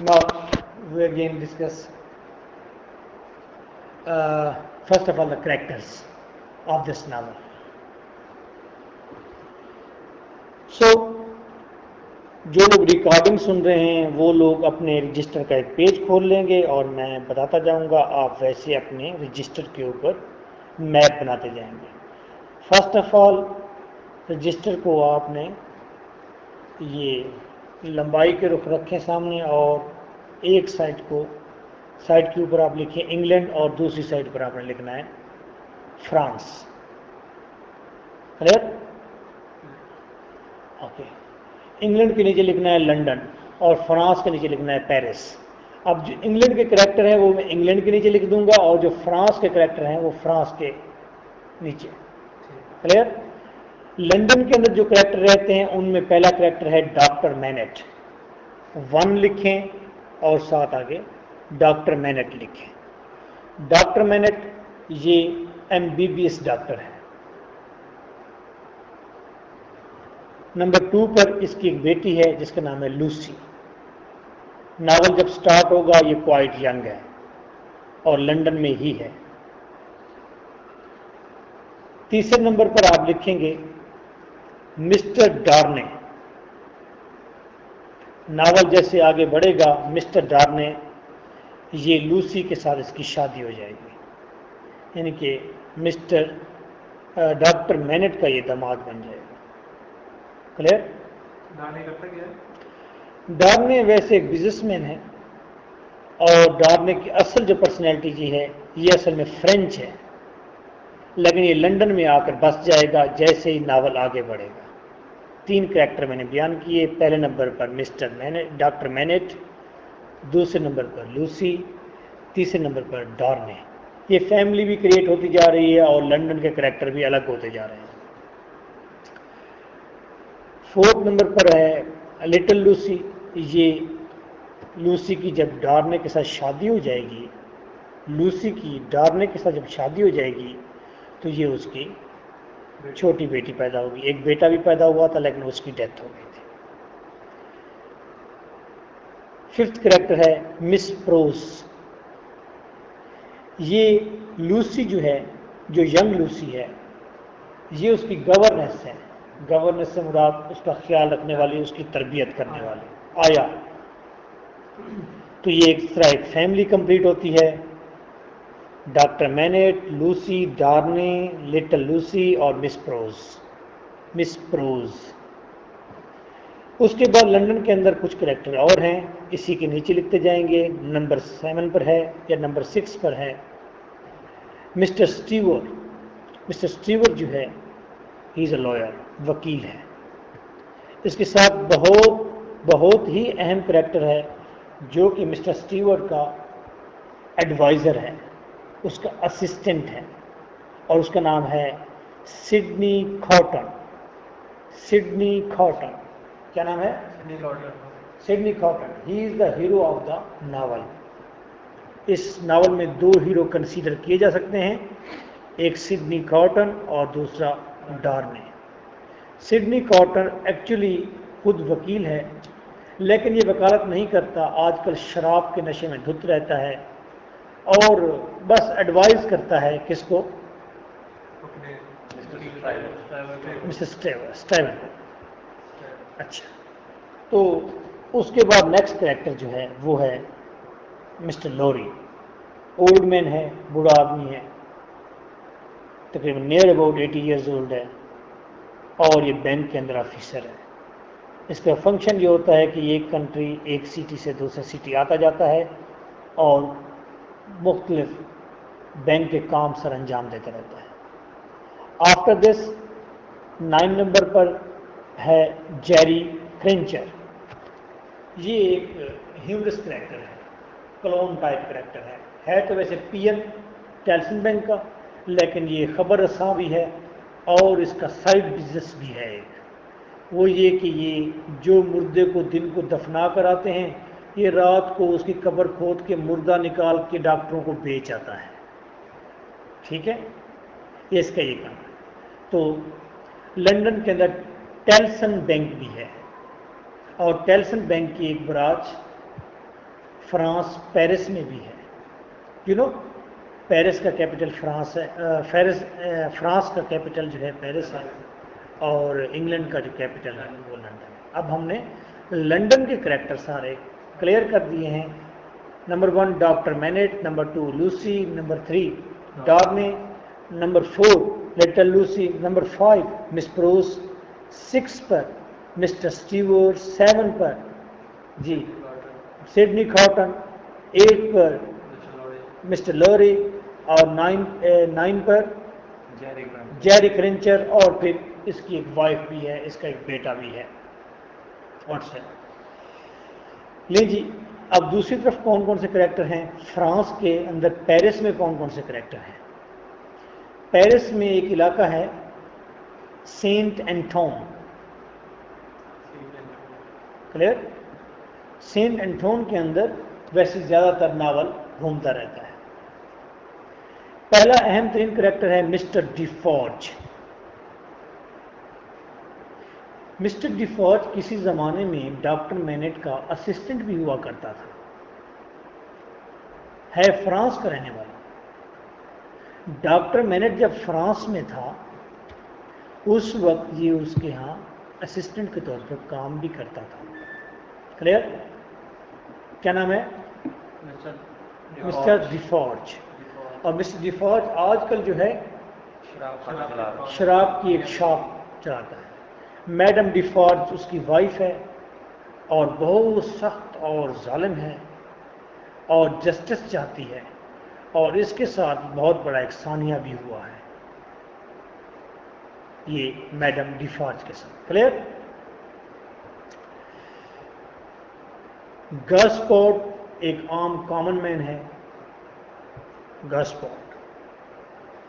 Now we again discuss first of all the characters of this novel. So جو لوگ recording سن رہے ہیں وہ لوگ اپنے رجسٹر کا ایک پیج کھول لیں گے اور میں بتاتا جاؤں گا، آپ ویسے اپنے رجسٹر کے اوپر میپ بناتے جائیں گے. فرسٹ آف آل رجسٹر کو آپ نے یہ لمبائی کے رخ رکھیں سامنے، اور ایک سائڈ کے اوپر آپ لکھیں انگلینڈ اور دوسری سائڈ پر آپ نے لکھنا ہے فرانس. کلیئر؟ اوکے. انگلینڈ کے نیچے لکھنا ہے لنڈن اور فرانس کے نیچے لکھنا ہے پیرس. اب جو انگلینڈ کے کریکٹر ہیں وہ میں انگلینڈ کے نیچے لکھ دوں گا، اور جو فرانس کے کریکٹر ہیں وہ فرانس کے نیچے. کلیئر؟ لنڈن کے اندر جو کریکٹر رہتے ہیں ان میں پہلا کریکٹر ہے ڈاکٹر مینٹ. 1 لکھیں اور ساتھ آگے ڈاکٹر مینٹ لکھیں. ڈاکٹر مینٹ یہ MBBS ڈاکٹر ہے. نمبر 2 پر اس کی ایک بیٹی ہے جس کا نام ہے لوسی. ناول جب سٹارٹ ہوگا یہ کوائٹ ینگ ہے اور لنڈن میں ہی ہے. تیسرے نمبر پر آپ لکھیں گے مسٹر ڈارنے. ناول جیسے آگے بڑھے گا مسٹر ڈارنے یہ لوسی کے ساتھ اس کی شادی ہو جائے گی، یعنی کہ ڈاکٹر مینٹ کا یہ داماد بن جائے گا. کلیئر؟ ڈارنے کرتا کیا ہے؟ ڈارنے ویسے ایک بزنس مین ہے، اور ڈارنے کی اصل جو پرسنالٹی جی ہے یہ اصل میں فرینچ ہے، لیکن یہ لنڈن میں آ کر بس جائے گا جیسے ہی ناول آگے بڑھے گا. 3 کریکٹر میں نے بیان کیے. پہلے نمبر پر ڈاکٹر مینٹ، دوسرے نمبر پر لوسی، تیسرے نمبر پر ڈارنے. یہ فیملی بھی کریٹ ہوتی جا رہی ہے اور لنڈن کے کریکٹر بھی الگ ہوتے جا رہے ہیں. 4 نمبر پر ہے لٹل لوسی. یہ لوسی کی جب ڈارنے کے ساتھ شادی ہو جائے گی، لوسی کی ڈارنے کے ساتھ جب شادی ہو جائے گی تو یہ اس کی چھوٹی بیٹی پیدا ہوگی. ایک بیٹا بھی پیدا ہوا تھا لیکن اس کی ڈیتھ ہو گئی تھی. 5th کریکٹر ہے مس پروس. یہ لوسی جو ہے، جو ینگ لوسی ہے، یہ اس کی گورنس ہے. گورنس سے مراد اس کا خیال رکھنے والی، اس کی تربیت کرنے والی آیا. تو یہ ایک طرح ایک فیملی کمپلیٹ ہوتی ہے. ڈاکٹر مینٹ، لوسی، ڈارنے، لٹل لوسی اور مس پروز. اس کے بعد لنڈن کے اندر کچھ کریکٹر اور ہیں، اسی کے نیچے لکھتے جائیں گے. نمبر 7 پر ہے یا نمبر 6 پر ہے مسٹر اسٹیور. مسٹر اسٹیور جو ہے ہی از اے لائر، وکیل ہے. اس کے ساتھ بہت ہی اہم کریکٹر ہے جو کہ مسٹر اسٹیور کا ایڈوائزر ہے، اس کا اسسٹنٹ ہے، اور اس کا نام ہے سڈنی کھاٹن. سڈنی کھاٹن کیا نام ہے؟ Sydney Carton. He is the hero of the novel. اس ناول میں 2 ہیرو کنسیڈر کیے جا سکتے ہیں، ایک سڈنی کھاٹن اور دوسرا ڈارنے. سڈنی کھاٹن ایکچولی خود وکیل ہے لیکن یہ وکالت نہیں کرتا. آج کل شراب کے نشے میں دھت رہتا ہے اور بس ایڈوائز کرتا ہے کس کو؟ Mister Steven. اچھا، تو اس کے بعد نیکسٹ کریکٹر جو ہے وہ ہے مسٹر لوری. اولڈ مین ہے، بوڑھا آدمی ہے، تقریباً نیئر اباؤٹ 80 ایئرز اولڈ ہے، اور یہ بینک کے اندر آفیسر ہے. اس کا فنکشن یہ ہوتا ہے کہ ایک کنٹری ایک سٹی سے دوسرے سٹی آتا جاتا ہے اور مختلف بینک کے کام سر انجام دیتا رہتا ہے. آفٹر دس 9 نمبر پر ہے جیری کرنچر. یہ ایک ہیومرس کریکٹر ہے، کلون ٹائپ کریکٹر ہے تو ویسے پین ٹیلسن بینک کا، لیکن یہ خبر رساں بھی ہے اور اس کا سائڈ بزنس بھی ہے ایک. وہ یہ کہ یہ جو مردے کو دن کو دفنا کر آتے ہیں، یہ رات کو اس کی قبر کھود کے مردہ نکال کے ڈاکٹروں کو بیچ آتا ہے. ٹھیک ہے، یہ اس کا یہ کام ہے. تو لنڈن کے اندر ٹیلسن بینک بھی ہے، اور ٹیلسن بینک کی ایک برانچ فرانس پیرس میں بھی ہے. یو نو پیرس کا کیپٹل فرانس ہے. فرانس کا کیپٹل جو ہے پیرس ہے اور انگلینڈ کا جو کیپٹل ہے وہ لنڈن ہے. اب ہم نے لنڈن کے کریکٹر سارے کلیئر کر دیے ہیں. نمبر 1 ڈاکٹر مینٹ, نمبر 2 لوسی, نمبر 3 ڈارنے, نمبر 4 لٹل لوسی, نمبر 5 مس پروس, 6 پر مسٹر اسٹیورٹ, 7 پر جی سڈنی کھاٹن, 8 پر مسٹر لوری اور 9 پر جیری کرنچر, اور پھر اس کی ایک وائف بھی ہے, اس کا ایک بیٹا بھی ہے. واٹس ہے لیں جی. اب دوسری طرف کون کون سے کریکٹر ہیں فرانس کے اندر؟ پیرس میں کون کون سے کریکٹر ہیں؟ پیرس میں ایک علاقہ ہے Saint Antoine. Clear? Saint Antoine کے اندر ویسے زیادہ تر ناول گھومتا رہتا ہے. پہلا اہم ترین کریکٹر ہے mister Defarge. Mister Defarge کسی زمانے میں ڈاکٹر مینٹ کا اسسٹنٹ بھی ہوا کرتا تھا. ہے فرانس کا رہنے والا. ڈاکٹر مینٹ جب فرانس میں تھا اس وقت یہ اس کے ہاں اسسٹنٹ کے طور پر کام بھی کرتا تھا. کلیئر؟ کیا نام ہے؟ Mister Defarge. اور مسٹر ڈی فورج آج کل جو ہے شراب کی ایک شاپ چلاتا ہے. میڈم ڈی فورج اس کی وائف ہے اور بہت سخت اور ظالم ہے اور جسٹس چاہتی ہے, اور اس کے ساتھ بہت بڑا ایک سانحہ بھی ہوا ہے یہ میڈم ڈی فورج کے ساتھ. کلیئر؟ گاسپورٹ ایک عام کامن مین ہے. گاسپورٹ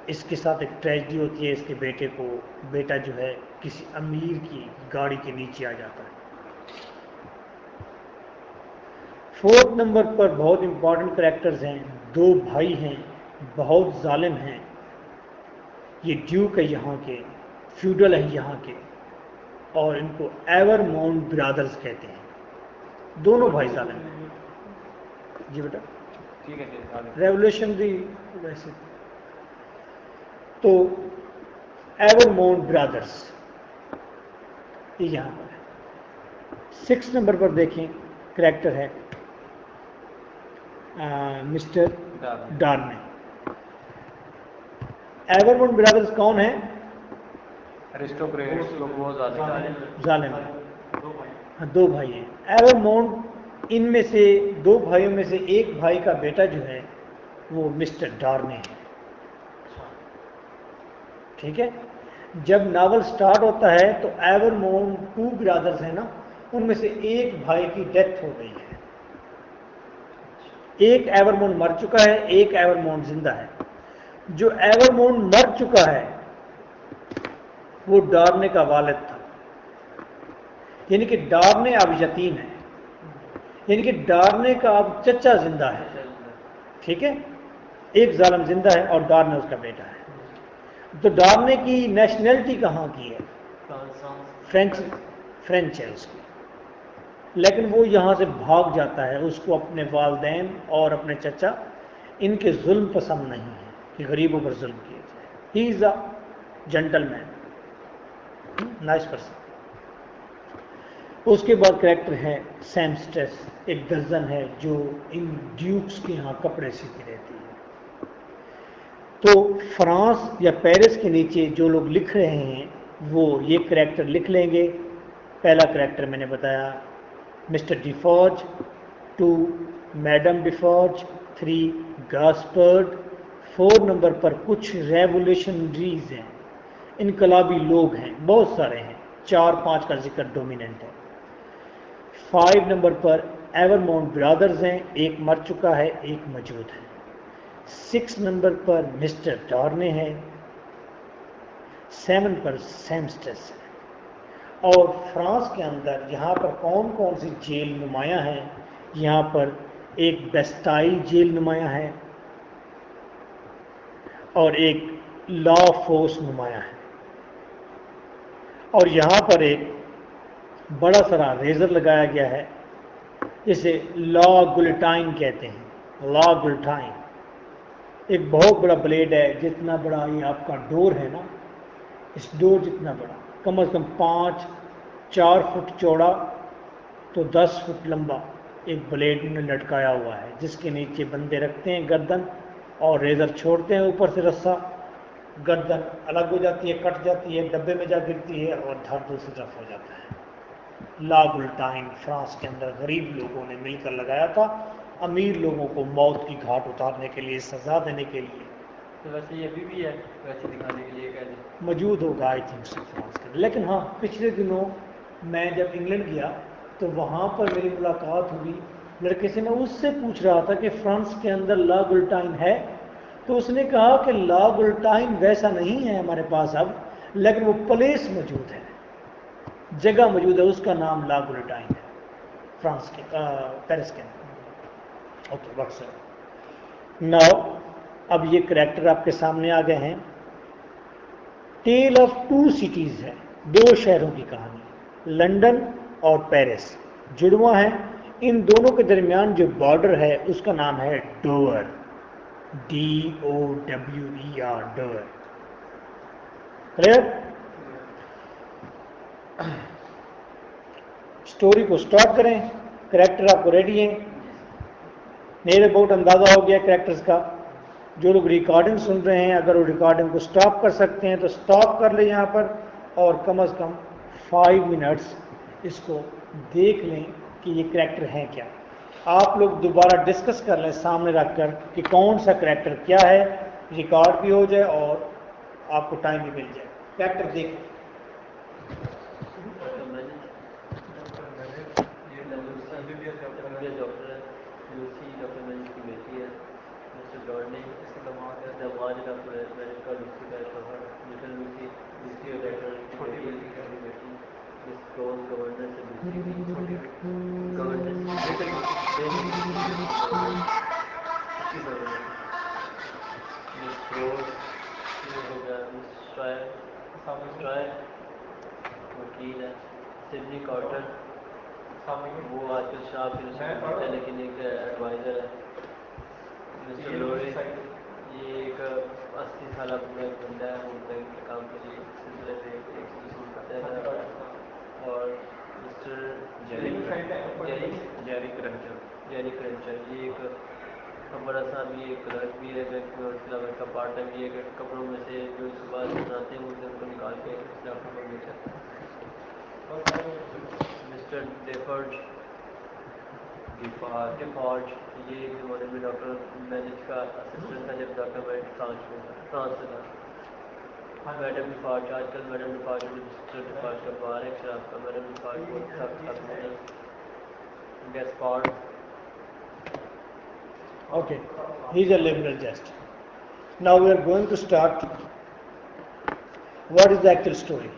اس کے ساتھ ایک ٹریجڈی ہوتی ہے, اس کے بیٹا جو ہے کسی امیر کی گاڑی کے نیچے آ جاتا ہے. 4 نمبر پر بہت امپورٹنٹ کریکٹرز ہیں. 2 بھائی ہیں, بہت ظالم ہیں. یہ ڈیوک ہے یہاں کے, فیوڈل ہے یہاں کے, اور ان کو ایور مونٹ برادرز کہتے ہیں. دونوں بھائی ظالم ہیں. جی بیٹا ٹھیک ہے. ریولیوشنری ویسے تو ایور مونٹ برادرز یہ یہاں پر ہے. 6 نمبر پر دیکھیں کریکٹر ہے مسٹر ڈارنے. ایور مونٹ برادرز کون ہیں؟ ظالم ہیں. 2 بھائی ہیں. ایور مونٹ ان میں سے 2 بھائیوں میں سے ایک بھائی کا بیٹا جو ہے وہ مسٹر ڈارنے ہے. ٹھیک ہے؟ جب ناول سٹارٹ ہوتا ہے تو ایور مونٹ 2 برادرز ہیں نا, ان میں سے ایک بھائی کی ڈیتھ ہو گئی ہے. ایک ایور مونٹ مر چکا ہے, ایک ایور مونٹ زندہ ہے. جو ایور مونٹ مر چکا ہے وہ ڈارنے کا والد تھا, یعنی کہ ڈارنے اب یتیم ہے, یعنی کہ ڈارنے کا اب چچا زندہ ہے. ٹھیک ہے؟ ایک ظالم زندہ ہے اور ڈارنے اس کا بیٹا ہے. تو ڈارنے کی نیشنلٹی کہاں کی ہے؟ فرینچ ہے اس کی, لیکن وہ یہاں سے بھاگ جاتا ہے. اس کو اپنے والدین اور اپنے چچا ان کے ظلم پسند نہیں ہے کہ غریبوں پر ظلم کیے جائے. ہی از اے جنٹل مین, نائس پرسن. اس کے بعد کریکٹر ہے سیمسٹریس, ایک درزن ہے جو ان ڈیوکس کے یہاں کپڑے سیتی رہتی ہے. تو فرانس یا پیرس کے نیچے جو لوگ لکھ رہے ہیں وہ یہ کریکٹر لکھ لیں گے. پہلا کریکٹر میں نے بتایا Mr Defarge, 2 madame Defarge, 3 Gaspard. 4 نمبر پر کچھ ریولیوشنریز ہیں, انقلابی لوگ ہیں, بہت سارے ہیں. 4-5 کا ذکر ڈومیننٹ ہے. 5 نمبر پر ایور مونٹ برادرز ہیں, ایک مر چکا ہے, ایک موجود ہے. 6 نمبر پر مسٹر ڈارنے ہے. 7 پر سیمسٹریس ہے. اور فرانس کے اندر یہاں پر کون کون سی جیل نمایاں ہیں؟ یہاں پر ایک بیسٹائل جیل نمایاں ہے اور ایک لا فورس نمایاں ہے, اور یہاں پر ایک بڑا سارا ریزر لگایا گیا ہے جسے لا گلٹائن کہتے ہیں. لا گلٹائن ایک بہت بڑا بلیڈ ہے، جتنا بڑا یہ آپ کا ڈور ہے نا، اس ڈور جتنا بڑا، کم از کم 4 فٹ چوڑا تو 10 فٹ لمبا ایک بلیڈ میں لٹکایا ہوا ہے، جس کے نیچے بندے رکھتے ہیں گردن اور ریزر چھوڑتے ہیں اوپر سے رسا، گردن الگ ہو جاتی ہے، کٹ جاتی ہے، ڈبے میں جا گرتی ہے اور دھڑ دوسری طرف ہو جاتا ہے. لا گلٹائن فرانس کے اندر غریب لوگوں نے مل کر لگایا تھا، امیر لوگوں کو موت کی گھاٹ اتارنے کے لیے، سزا دینے کے لیے. تو ویسے یہ ابھی بھی ہے، ویسے دکھانے کے لیے کہہ دیں موجود ہوگا آئی تھنک سے فرانس کے اندر. لیکن ہاں پچھلے دنوں میں جب انگلینڈ گیا تو وہاں پر میری ملاقات ہوئی لڑکے سے، میں اس سے پوچھ رہا تھا کہ فرانس کے اندر لا گلٹائن ہے، تو اس نے کہا کہ لا گلٹائن ویسا نہیں ہے ہمارے پاس اب، لیکن وہ پلیس موجود ہے، جگہ موجود ہے، اس کا نام لا گلٹائن ہے فرانس کے پیرس کے اندر. Okay WhatsApp now. اب یہ کریکٹر آپ کے سامنے آ گئے ہیں. ٹیل آف 2 سٹیز ہے، 2 شہروں کی کہانی، لنڈن اور پیرس جڑواں ہیں. ان دونوں کے درمیان جو بارڈر ہے اس کا نام ہے dower, DOWER، dower. Clear? Story کو سٹارٹ کریں. کریکٹر آپ کو ریڈی ہیں، نیر اباؤٹ اندازہ ہو گیا کریکٹرز کا. جو لوگ ریکارڈنگ سن رہے ہیں اگر وہ ریکارڈنگ کو سٹاپ کر سکتے ہیں تو سٹاپ کر لیں یہاں پر، اور کم از کم 5 منٹس اس کو دیکھ لیں کہ یہ کریکٹر ہیں کیا. آپ لوگ دوبارہ ڈسکس کر لیں سامنے رکھ کر کہ کون سا کریکٹر کیا ہے، ریکارڈ بھی ہو جائے اور آپ کو ٹائم بھی مل جائے. کریکٹر دیکھ لیں. ڈاکٹر مینج، ڈاکٹر مینج یہ ڈاکٹر ڈاکٹر ہے، لوسی ڈاکٹر مینج کی بیٹی ہے. مسٹر ڈارنی اس کے دماغ ہے، دماد ڈاکٹر مینج کا، لوسی کا شوہر. لٹل لوسی، لوسی اور ڈاکٹر کی بیٹی، چھوٹی بیٹی. مس کروز گورنر سے لوسی کی چھوٹی بیٹی گورنر، لٹل گورنر، اس کی گورنر. مس کروز یہ ہو گیا. مس اسٹرائر وکیل ہے. سڈنی کارٹر وہ آج کل شراب کی نشے میں ہے لیکن ایک ایڈوائزر ہے. مسٹر لوری یہ ایک 80 سالہ بندہ ہے، وہ بینک کے کام کے لیے سلسلے میں ایک وصول کرتا ہے. اور مسٹر جیری کرنچر یہ ایک بڑا سا بھی ایک کلرک بھی ہے بینک میں، اور اس کے علاوہ کا پارٹ ٹائم بھی ہے. کپڑوں میں سے جو صبح بناتے ہیں ان کو نکال کے ڈاکٹر کو بیچ کرتا ہے. مسٹر ڈیفارج یہ ایک زمانے میں ڈاکٹر مینج کا اسسٹنٹ تھا جب ڈاکٹر مینج فرانس سے تھا. میڈم ڈیفارج آج کل میڈم ڈیفارج اور مسٹر ڈیفارج کا بار ہے شراب کا. میڈم ڈیفارج بہت سخت نہیں. گیسپارڈ Okay, he is a liberal just. Now we are going to start. What is the actual story?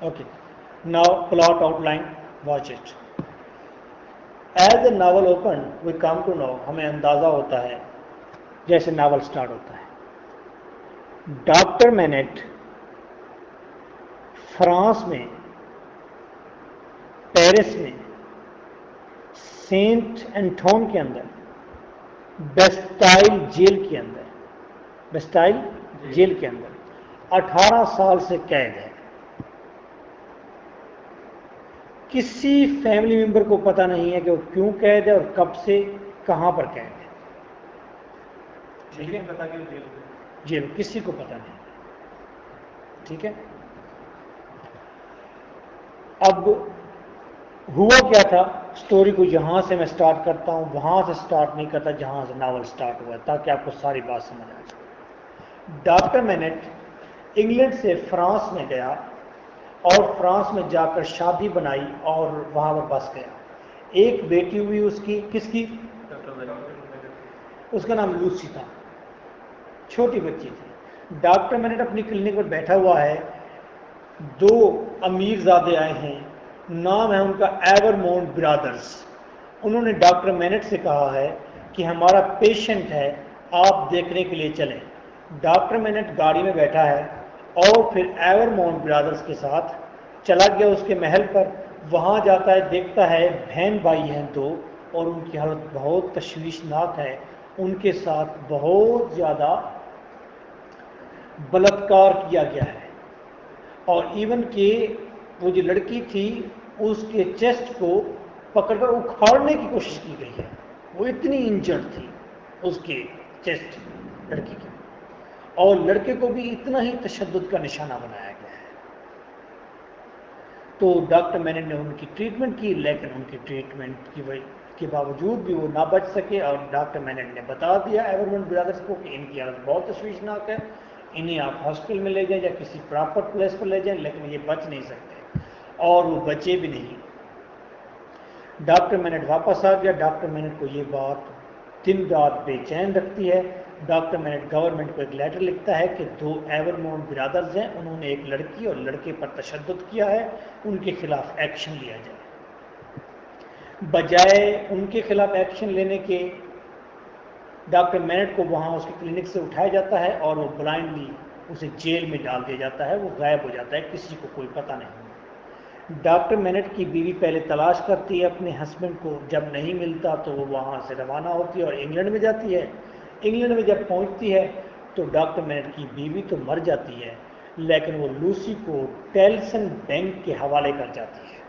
Okay, now plot outline, watch it. As the novel opened, we come to know, ہمیں اندازہ ہوتا ہے جیسے novel start ہوتا ہے. Doctor meant France میں، Paris میں، Saint Antoine کے اندر، بیسٹائل جیل کے اندر، بیسٹائل جیل کے اندر 18 سال سے قید ہے. کسی فیملی ممبر کو پتہ نہیں ہے کہ وہ کیوں قید ہے اور کب سے کہاں پر قید ہے. ٹھیک ہے، پتا کہ جیل کسی کو پتہ نہیں. ٹھیک ہے. اب ہوا کیا تھا، سٹوری کو یہاں سے میں سٹارٹ کرتا ہوں، وہاں سے سٹارٹ نہیں کرتا جہاں سے ناول سٹارٹ ہوا ہے، تاکہ آپ کو ساری بات سمجھ آ جائے. ڈاکٹر مینٹ انگلینڈ سے فرانس میں گیا اور فرانس میں جا کر شادی بنائی اور وہاں پر بس گیا. ایک بیٹی ہوئی اس کی، کس کی؟ اس کا نام لوسی تھا، چھوٹی بچی تھی. ڈاکٹر مینٹ اپنی کلینک پر بیٹھا ہوا ہے. 2 امیر زادے آئے ہیں، نام ہے ان کا ایورمونٹ برادرز. انہوں نے ڈاکٹر مینٹ سے کہا ہے کہ ہمارا پیشنٹ ہے، آپ دیکھنے کے لیے چلیں. ڈاکٹر مینٹ گاڑی میں بیٹھا ہے اور پھر ایورمونٹ برادرز کے ساتھ چلا گیا اس کے محل پر. وہاں جاتا ہے، دیکھتا ہے بہن بھائی ہیں دو اور ان کی حالت بہت تشویشناک ہے، ان کے ساتھ بہت زیادہ بلاತ್کار کیا گیا ہے، اور ایون کہ وہ جو لڑکی تھی اس کے چیسٹ کو پکڑ کر اکھاڑنے کی کوشش کی گئی ہے، وہ اتنی انجرڈ تھی اس کے چیسٹ لڑکی کی، اور لڑکے کو بھی اتنا ہی تشدد کا نشانہ بنایا گیا ہے۔ تو ڈاکٹر مینن نے ان کی ٹریٹمنٹ کی، لیکن ان کی ٹریٹمنٹ کے باوجود بھی وہ نہ بچ سکے، اور ڈاکٹر مینن نے بتا دیا ایورمن برادرز کو کہ ان کی حالت بہت تشویشناک ہے، انہیں آپ ہاسپٹل میں لے جائیں یا کسی پراپر پلیس پر لے جائیں، لیکن یہ بچ نہیں سکتے، اور وہ بچے بھی نہیں۔ ڈاکٹر مینٹ واپس آ گیا۔ ڈاکٹر مینٹ کو یہ بات دن رات بے چین رکھتی ہے۔ ڈاکٹر مینٹ گورنمنٹ کو ایک لیٹر لکھتا ہے کہ 2 ایورمون برادرز ہیں، انہوں نے ایک لڑکی اور لڑکے پر تشدد کیا ہے، ان کے خلاف ایکشن لیا جائے۔ بجائے ان کے خلاف ایکشن لینے کے، ڈاکٹر مینٹ کو وہاں اس کے کلینک سے اٹھایا جاتا ہے اور وہ بلائنڈلی اسے جیل میں ڈال دیا جاتا ہے، وہ غائب ہو جاتا ہے، کسی کو کوئی پتہ نہیں۔ ڈاکٹر مینٹ کی بیوی پہلے تلاش کرتی ہے اپنے ہسبینڈ کو، جب نہیں ملتا تو وہ وہاں سے روانہ ہوتی ہے اور انگلینڈ میں جاتی ہے۔ انگلینڈ میں جب پہنچتی ہے تو ڈاکٹر مینٹ کی بیوی تو مر جاتی ہے، لیکن وہ لوسی کو ٹیلسن بینک کے حوالے کر جاتی ہے۔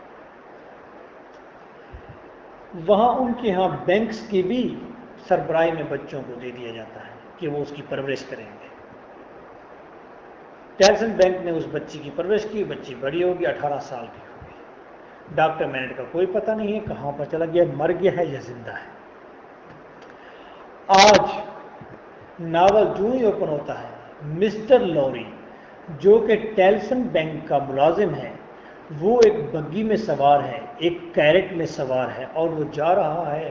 وہاں ان کے ہاں بینکس کی بھی سربراہی میں بچوں کو دے دیا جاتا ہے کہ وہ اس کی پرورش کریں گے۔ ٹیلسن بینک نے اس بچی کی پرورش کی، بچی بڑی ہوگی، 18 سال کی ہوگی۔ ڈاکٹر مینٹ کا کوئی پتہ نہیں ہے کہاں پر چلا گیا، مر گیا ہے یا زندہ ہے۔ آج ناول جو ہی اوپن ہوتا ہے، مسٹر لوری جو کہ ٹیلسن بینک کا ملازم ہے، وہ ایک بگی میں سوار ہے، ایک کیرٹ میں سوار ہے، اور وہ جا رہا ہے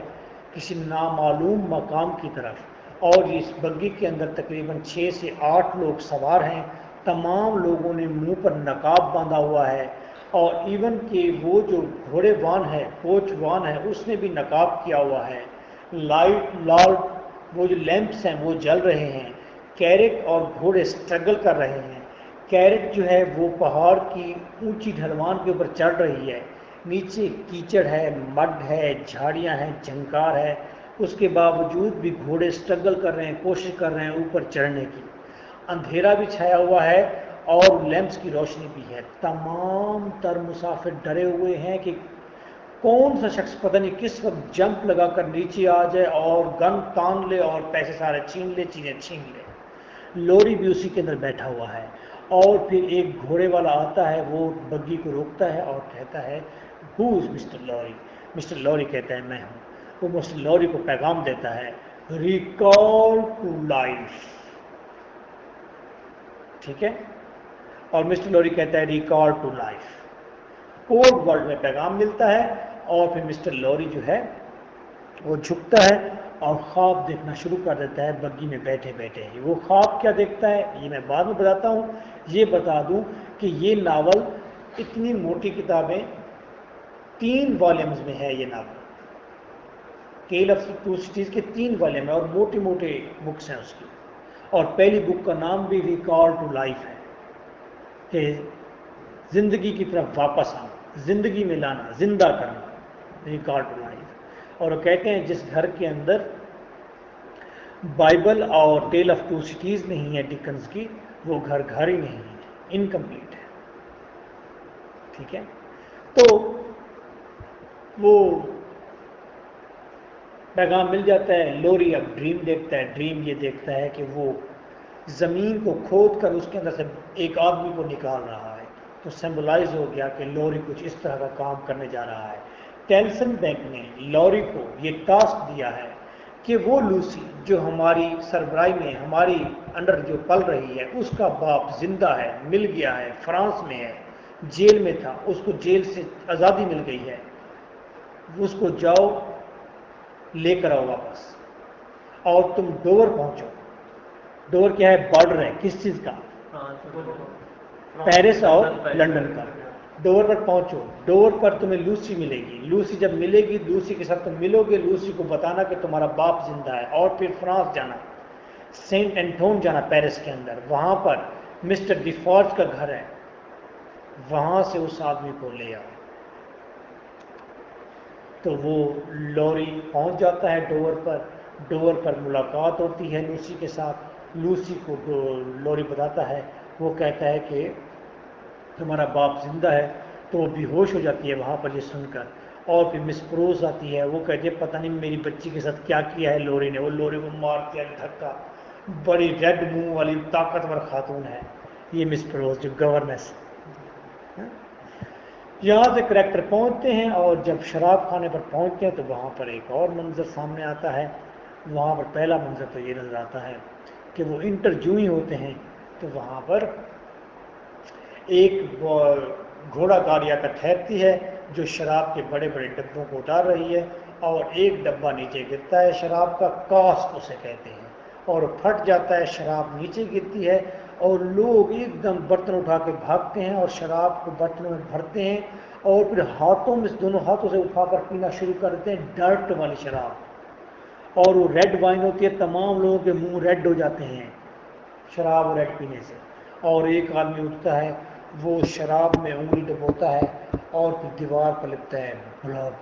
کسی نامعلوم مقام کی طرف، اور اس بگی کے اندر تقریباً 6 سے 8 لوگ سوار ہیں۔ تمام لوگوں نے منہ پر نقاب باندھا ہوا ہے، اور ایون کہ وہ جو گھوڑے وان ہے، کوچ وان ہے، اس نے بھی نقاب کیا ہوا ہے۔ وہ جو لیمپس ہیں وہ جل رہے ہیں۔ کیرٹ اور گھوڑے سٹرگل کر رہے ہیں۔ کیرٹ جو ہے وہ پہاڑ کی اونچی ڈھلوان کے اوپر چڑھ رہی ہے، نیچے کیچڑ ہے، مڈ ہے، جھاڑیاں ہیں، جھنکار ہے، اس کے باوجود بھی گھوڑے سٹرگل کر رہے ہیں، کوشش کر رہے ہیں اوپر چڑھنے کی۔ اندھیرا بھی چھایا ہوا ہے اور لیمپس کی روشنی بھی ہے۔ تمام تر مسافر ڈرے ہوئے ہیں کہ کون سا شخص پتہ نہیں کس وقت جمپ لگا کر نیچے آ جائے اور گن تان لے اور پیسے سارے چھین لے، چیزیں چھین لے۔ لوری بھی اسی کے اندر بیٹھا ہوا ہے، اور پھر ایک گھوڑے والا آتا ہے، وہ بگی کو روکتا ہے اور کہتا ہے ہو از مسٹر لوری؟ مسٹر لوری کہتا ہے میں ہوں۔ وہ مسٹر لوری کو پیغام دیتا ہے ریکال ٹو لائف، ٹھیک ہے، اور مسٹر لوری کہتا ہے recall to life. Code word میں پیغام ملتا ہے، اور پھر مسٹر لوری جو ہے وہ جھکتا ہے اور خواب دیکھنا شروع کر دیتا ہے بگی میں بیٹھے بیٹھے ہی۔ وہ خواب کیا دیکھتا ہے یہ میں بعد میں بتاتا ہوں۔ یہ بتا دوں کہ یہ ناول، اتنی موٹی کتابیں، 3 والیومز میں ہے یہ ناول۔ ٹیل آف 2 سٹیز کے 3 والیوم ہیں اور موٹی موٹے بکس ہیں اس کی، اور پہلی بک کا نام بھی ریکال ٹو لائف ہے، کہ زندگی کی طرف واپس آنا، زندگی میں لانا، زندہ کرنا، ریکال ٹو لائف۔ اور وہ کہتے ہیں جس گھر کے اندر بائبل اور ٹیل آف 2 سٹیز نہیں ہے ڈکنز کی، وہ گھر گھر ہی نہیں ہے، انکمپلیٹ ہے، ٹھیک ہے۔ تو وہ پیغام مل جاتا ہے۔ لوری اب ڈریم دیکھتا ہے۔ ڈریم یہ دیکھتا ہے کہ وہ زمین کو کھود کر اس کے اندر سے ایک آدمی کو نکال رہا ہے، تو سمبلائز ہو گیا کہ لوری کچھ اس طرح کا کام کرنے جا رہا ہے۔ ٹیلسن بینک نے لوری کو یہ ٹاسک دیا ہے کہ وہ لوسی جو ہماری سربراہی میں ہماری انڈر جو پل رہی ہے، اس کا باپ زندہ ہے، مل گیا ہے، فرانس میں ہے، جیل میں تھا، اس کو جیل سے آزادی مل گئی ہے، اس کو جاؤ لے کر آؤ واپس، اور تم ڈوور پہنچو۔ ڈوور کیا ہے؟ بارڈر ہے کس چیز کا؟ پیرس اور لنڈن کا۔ ڈوور پر پہنچو، ڈوور پر تمہیں لوسی ملے گی۔ لوسی جب ملے گی، لوسی کے ساتھ تم ملو گے، لوسی کو بتانا کہ تمہارا باپ زندہ ہے، اور پھر فرانس جانا، سینٹ اینٹون جانا پیرس کے اندر، وہاں پر مسٹر ڈی فارج کا گھر ہے، وہاں سے اس آدمی کو لے آؤ۔ تو وہ لوری پہنچ جاتا ہے ڈور پر ملاقات ہوتی ہے لوسی کے ساتھ. لوسی کو لوری بتاتا ہے، وہ کہتا ہے کہ تمہارا باپ زندہ ہے. تو وہ بے ہوش ہو جاتی ہے وہاں پر یہ سن کر. اور پھر مس پروز آتی ہے، وہ کہتی ہے پتہ نہیں میری بچی کے ساتھ کیا کیا ہے لوری نے. وہ لوری کو مارتی ہے دھکا. بڑی ریڈ منہ والی طاقتور خاتون ہے یہ مس پروز جو گورنس. یہاں سے کریکٹر پہنچتے ہیں اور جب شراب خانے پر پہنچتے ہیں تو وہاں پر ایک اور منظر سامنے آتا ہے. وہاں پر پہلا منظر تو یہ نظر آتا ہے کہ وہ انٹر جو ہی ہوتے ہیں تو وہاں پر ایک گھوڑا گاڑی آ کر ٹھہرتی ہے جو شراب کے بڑے بڑے ڈبوں کو اتار رہی ہے، اور ایک ڈبہ نیچے گرتا ہے شراب کا، کاسک اسے کہتے ہیں، اور پھٹ جاتا ہے، شراب نیچے گرتی ہے اور لوگ ایک دم برتن اٹھا کے بھاگتے ہیں اور شراب کو برتنوں میں بھرتے ہیں اور پھر ہاتھوں میں دونوں ہاتھوں سے اٹھا کر پینا شروع کر دیتے ہیں ڈرٹ والی شراب. اور وہ ریڈ وائن ہوتی ہے، تمام لوگوں کے منہ ریڈ ہو جاتے ہیں شراب ریڈ پینے سے. اور ایک آدمی اٹھتا ہے، وہ شراب میں انگلی ڈبوتا ہے اور پھر دیوار پر لکھتا ہے بلڈ.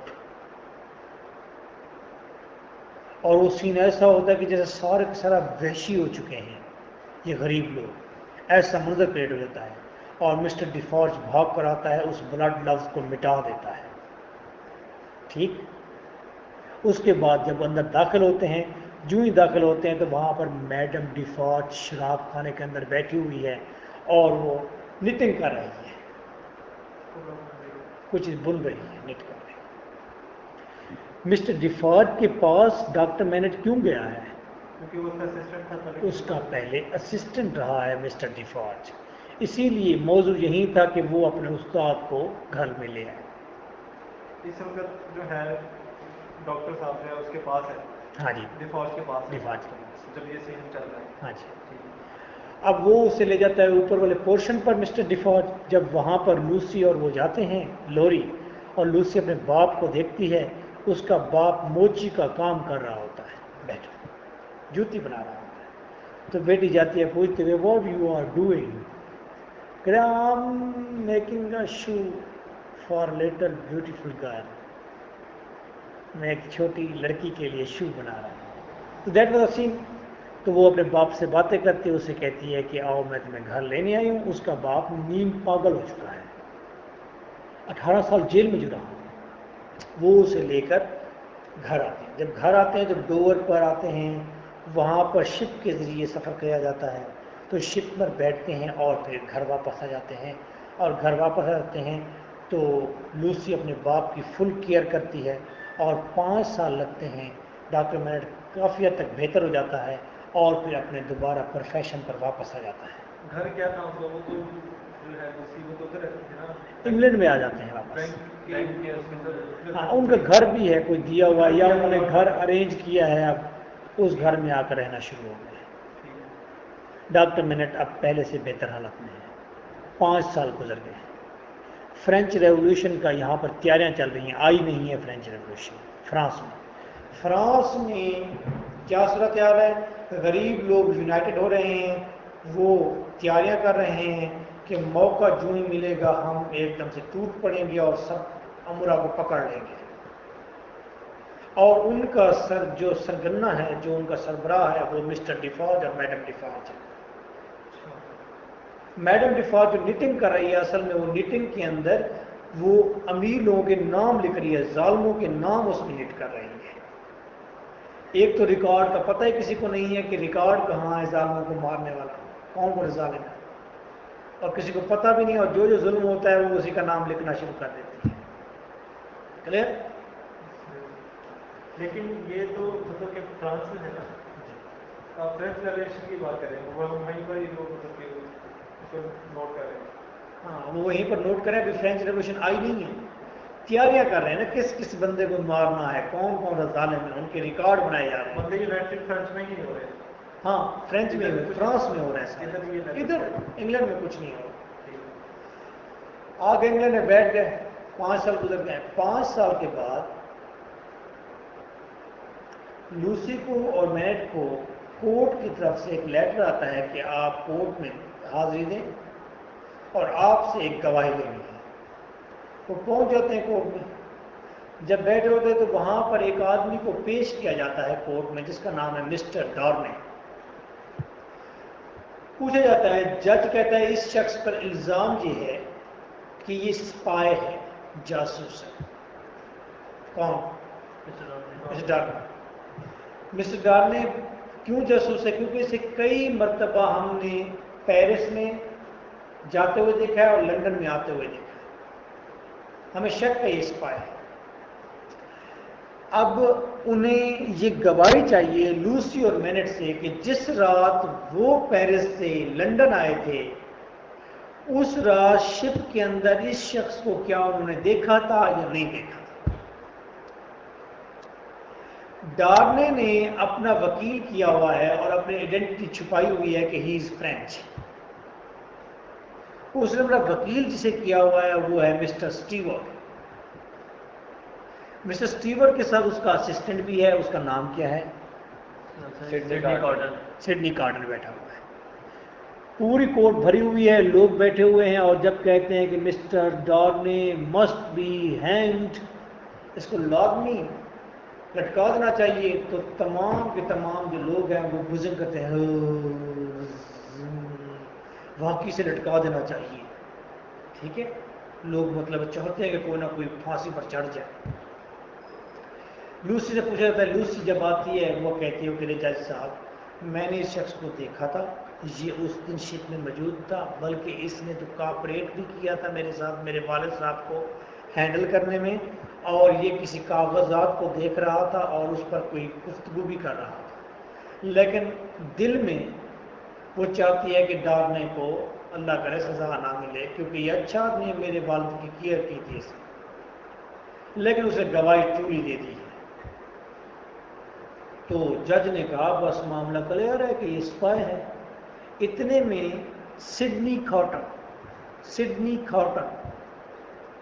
اور وہ سین ایسا ہوتا ہے کہ جیسے سارے کے سارا وحشی ہو چکے ہیں یہ غریب لوگ. ایسا منظر کریٹ ہو جاتا ہے اور مسٹر ڈیفارج بھاگ کر آتا ہے، اس بلڈ لفظ کو مٹا دیتا ہے. ٹھیک. اس کے بعد جب اندر داخل ہوتے ہیں، جو ہی داخل ہوتے ہیں تو وہاں پر میڈم ڈیفارج شراب خانے کے اندر بیٹھی ہوئی ہے اور وہ نٹنگ کر رہی ہے، کچھ بن رہی ہے، نٹ کر رہی ہے. مسٹر ڈیفارج کے پاس ڈاکٹر مینٹ کیوں گیا ہے؟ کیونکہ وہ اس کا اسسٹنٹ تھا پہلے. اس کا پہلے اسسٹنٹ رہا ہے مسٹر ڈیفارج، اسی لیے موضوع یہی تھا کہ وہ اپنے استاد کو گھر میں لے آئے. اس وقت جو ہے ڈاکٹر صاحب جو ہے اس کے پاس ہے. ہاں جی، ڈیفارج کے پاس ہے ڈیفارج کے پاس. جب یہ سین چل رہا ہے. ہاں جی. ٹھیک ہے. اب وہ اسے لے جاتا ہے اوپر والے پورشن پر مسٹر ڈیفارج. جب وہاں پر لوسی اور وہ جاتے ہیں لوری، اور لوسی اپنے باپ کو دیکھتی ہے، اس کا باپ موچی کا کام کر رہا ہوتا ہے، بیٹھا جوتی بنا رہا ہوتا ہے. تو بیٹی جاتی ہے، پوچھتے ہوئے واٹ یو آر ڈوئنگ؟ کہ I am making a show for little beautiful girl. میں ایک چھوٹی لڑکی کے لیے شو بنا رہا ہوں. تو دیٹ واز اے سین. تو وہ اپنے باپ سے باتیں کرتی ہے، اسے کہتی ہے کہ آؤ میں تمہیں گھر لینے آئی ہوں. اس کا باپ نیم پاگل ہو چکا ہے، 18 سال جیل میں جو رہا. وہ اسے لے کر گھر آتے ہیں. جب گھر آتے ہیں تو ڈور پر آتے ہیں، وہاں پر شپ کے ذریعے سفر کیا جاتا ہے. تو شپ پر بیٹھتے ہیں اور پھر گھر واپس آ جاتے ہیں. اور گھر واپس آ جاتے ہیں تو لوسی اپنے باپ کی فل کیئر کرتی ہے اور 5 سال لگتے ہیں. ڈاکٹر مینٹ کافی حد تک بہتر ہو جاتا ہے اور پھر اپنے دوبارہ پروفیشن پر واپس آ جاتا ہے. گھر کیا تھا اس کا؟ وہ تو جو ہے مصیبت ادھر رہتی تھی نا. انگلینڈ میں آ جاتے ہیں واپس. بینک کے اس میں ہاں، ان کا گھر بھی ہے کوئی دیا ہوا، یا انہوں نے گھر ارینج کیا ہے، اب اس گھر میں آ کر رہنا شروع ہو گئے. ڈاکٹر مینٹ اب پہلے سے بہتر حالت میں ہے. 5 سال گزر گئے. فرینچ ریولوشن کا یہاں پر تیاریاں چل رہی ہیں. آئی نہیں ہے فرینچ ریولوشن فرانس میں. فرانس میں کیا صورتحال ہے؟ غریب لوگ یونائٹڈ ہو رہے ہیں، وہ تیاریاں کر رہے ہیں کہ موقع جو ہی ملے گا ہم ایک دم سے ٹوٹ پڑیں گے اور سب امرا کو پکڑ لیں گے. اور ان کا جو سرگنا ہے، جو ان کا سربراہ ہے، وہ مسٹر ڈیفارج اور میڈم ڈیفارج ہے. میڈم ڈیفارج جو نیٹنگ کر رہی ہے، اصل میں وہ نیٹنگ کے اندر وہ امیر لوگوں کے نام لکھ رہی ہے، ظالموں کے نام اس میں نیٹ کر رہی ہے. ایک تو ریکارڈ کا پتہ ہی کسی کو نہیں ہے کہ ریکارڈ کہاں ہے ظالموں کو مارنے والا، کون ظالم ہے، اور کسی کو پتہ بھی نہیں. اور جو جو ظلم ہوتا ہے وہ اسی کا نام لکھنا شروع کر دیتی ہے. کلیئر؟ لیکن یہ تو مطلب کہ فرانس میں ہے نا. آپ فرینچ ریولیشن کی بات کریں، وہ وہیں پر ہی لوگ مطلب کہ اس کو نوٹ کر رہے ہیں. ہاں، وہ وہیں پر نوٹ کریں. ابھی فرینچ ریولیوشن آئی نہیں ہے، تیاریاں کر رہے ہیں نا کس کس بندے کو مارنا ہے، کون کون سا ظالم ہے، ان کے ریکارڈ بنائے جا رہے ہیں. بندے یونائٹڈ فرانس میں ہی ہو رہے ہیں. ہاں، فرینچ میں فرانس میں ہو رہا ہے. ادھر انگلینڈ میں کچھ نہیں ہو رہا. آگے انگلینڈ میں بیٹھ گئے. 5 سال گزر گئے. 5 سال کے بعد لوسی کو اور میٹ کو کورٹ کی طرف سے ایک لیٹر آتا ہے کہ آپ کورٹ میں حاضری دیں اور آپ سے ایک گواہی لینی ہے. وہ پہنچ جاتے ہیں کورٹ میں. جب بیٹھے ہوتے تو وہاں پر ایک آدمی کو پیش کیا جاتا ہے کورٹ میں جس کا نام ہے مسٹر ڈارنے. پوچھا جاتا ہے, جج کہتا ہے اس شخص پر الزام یہ ہے کہ یہ اسپائے ہے, جاسوس ہے. کون؟ مسٹر ڈارنے. مسٹر ڈارنے کیوں جاسوس ہے؟ کیونکہ اسے کئی مرتبہ ہم نے پیرس میں جاتے ہوئے دیکھا ہے اور لندن میں آتے ہوئے دیکھا ہے. ہمیں شک ہے یہ اسپائے ہے. اب انہیں یہ گواہی چاہیے لوسی اور مینٹ سے کہ جس رات وہ پیرس سے لندن آئے تھے اس رات شپ کے اندر اس شخص کو کیا انہوں نے دیکھا تھا یا نہیں دیکھا تھا. ڈارنے نے اپنا وکیل کیا ہوا ہے اور اپنی آئیڈینٹی چھپائی ہوئی ہے کہ ہی از فرینچ. اس نے اپنا وکیل جسے کیا ہوا ہے وہ ہے مسٹر اسٹیورٹ. مسٹر اسٹیورٹ کے ساتھ اس کا اسسٹنٹ بھی ہے, اس کا نام کیا ہے؟ سڈنی کارٹر بیٹھا ہوا ہے. پوری کورٹ بھری ہوئی ہے, لوگ بیٹھے ہوئے ہیں, اور جب کہتے ہیں کہ مسٹر ڈارنے مسٹ بی ہینگڈ, اس کو لاگنی لٹکا دینا چاہیے, تو تمام کے تمام جو لوگ ہیں وہ بزن کرتے ہیں واقعی سے لٹکا دینا چاہیے. ٹھیک ہے, لوگ مطلب چاہتے ہیں کہ کوئی نہ کوئی پھانسی پر چڑھ جائے. لوسی سے پوچھا جاتا ہے, لوسی جب آتی ہے وہ کہتی ہے کہ جج صاحب میں نے اس شخص کو دیکھا تھا, یہ اس دن شپ میں موجود تھا, بلکہ اس نے تو کاپریٹ بھی کیا تھا میرے ساتھ, میرے والد صاحب کو ہینڈل کرنے میں, اور یہ کسی کاغذات کو دیکھ رہا تھا اور اس پر کوئی گفتگو بھی کر رہا تھا, لیکن دل میں وہ چاہتی ہے کہ ڈارنے کو اللہ کرے سزا نہ ملے کیونکہ یہ اچھا آدمی, میرے والد کی کیئر کی تھی اس نے, لیکن اسے گواہی چوری دے دی ہے. تو جج نے کہا بس معاملہ کلیئر ہے کہ یہ اسپائے ہے. اتنے میں سڈنی کارٹر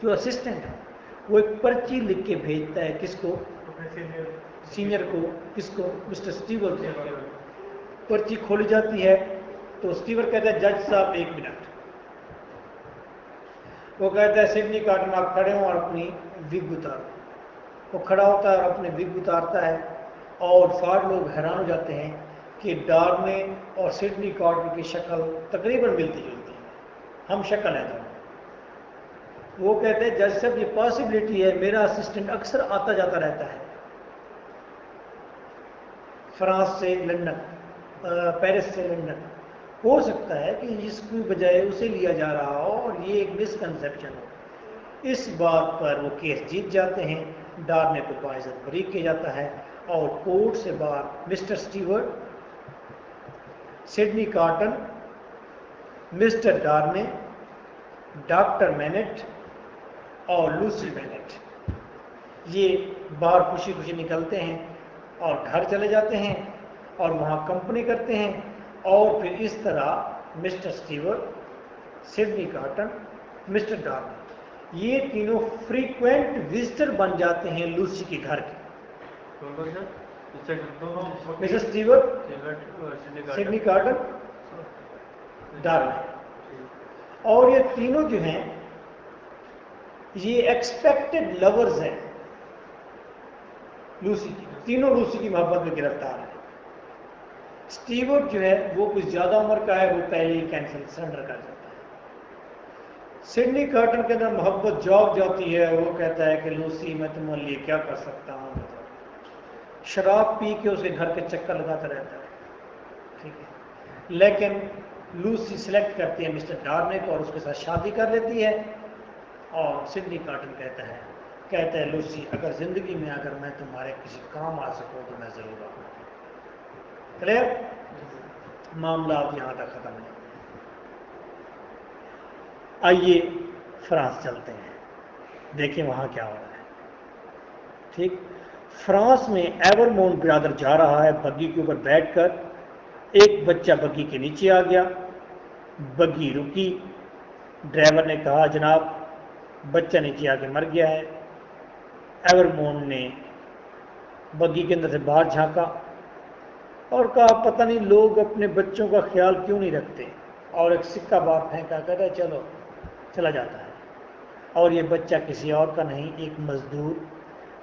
جو اسسٹنٹ ہے وہ ایک پرچی لکھ کے بھیجتا ہے, کس کو؟ سینئر کو. کس کو؟ مسٹر اسٹیور کو. پرچی کھولی جاتی ہے تو اسٹیور کہتا ہے جج صاحب ایک منٹ. وہ کہتا ہے سڈنی کارٹر آپ کھڑے ہوں اور اپنی وگ اتارو. وہ کھڑا ہوتا ہے اور اپنے وگ اتارتا ہے, اور سارے لوگ حیران ہو جاتے ہیں کہ ڈارنے اور سڈنی کارٹر کی شکل تقریباً ملتی جلتی ہے, ہم شکل ہیں دونوں. وہ کہتے ہیں جج صاحب یہ پاسبلٹی ہے, میرا اسسٹنٹ اکثر آتا جاتا رہتا ہے فرانس سے لندن, پیرس سے لندن, ہو سکتا ہے کہ اس کی بجائے اسے لیا جا رہا ہو اور یہ ایک مسکنسیپشن ہو. اس بات پر وہ کیس جیت جاتے ہیں, ڈارنے کو باعزت بری کیا جاتا ہے, اور کورٹ سے باہر Mr Stewart, Sydney Carton, Mr Darnay, doctor Manette اور لوسی مینٹ یہ باہر خوشی خوشی نکلتے ہیں اور گھر چلے جاتے ہیں اور وہاں کمپنی کرتے ہیں, اور پھر اس طرح Mr Stewart, Sydney Carton, Mr Darnay یہ تینوں فریکوینٹ وزٹر بن جاتے ہیں لوسی کے گھر کے. مسٹر اسٹیورٹ, سڈنی کارٹن, ڈارنے, اور یہ تینوں جو ہیں یہ ایکسپیکٹڈ لورز ہیں لوسی کی, تینوں لوسی کی محبت میں گرفتار ہیں. اسٹیورٹ جو ہے وہ کچھ زیادہ عمر کا ہے, وہ پہلے ہی کینسل سرنڈر کر جاتا ہے. سڈنی کارٹن کے اندر محبت جاگ جاتی ہے, وہ کہتا ہے کہ لوسی میں تمہارے لیے کیا کر سکتا ہوں, شراب پی کے اس کے گھر کے چکر لگاتا رہتا ہے. ٹھیک ہے, لیکن لوسی سلیکٹ کرتی ہے مسٹر ڈارنے کو اور اس کے ساتھ شادی کر لیتی ہے, اور سڈنی کارٹن کہتا ہے لوسی اگر زندگی میں اگر میں تمہارے کسی کام آ سکوں تو میں ضرور آؤں. کلیئر؟ معاملہ اب یہاں تک ختم ہے. آئیے فرانس چلتے ہیں, دیکھیں وہاں کیا ہو رہا ہے. ٹھیک, فرانس میں ایورمونٹ برادر جا رہا ہے بگی کے اوپر بیٹھ کر, ایک بچہ بگی کے نیچے آ گیا, بگی رکی, ڈرائیور نے کہا جناب بچہ نیچے آ کے مر گیا ہے. ایورمونٹ نے بگی کے اندر سے باہر جھانکا اور کہا پتہ نہیں لوگ اپنے بچوں کا خیال کیوں نہیں رکھتے, اور ایک سکہ باہر پھینکا, کہتا ہے چلو, چلا جاتا ہے. اور یہ بچہ کسی اور کا نہیں, ایک مزدور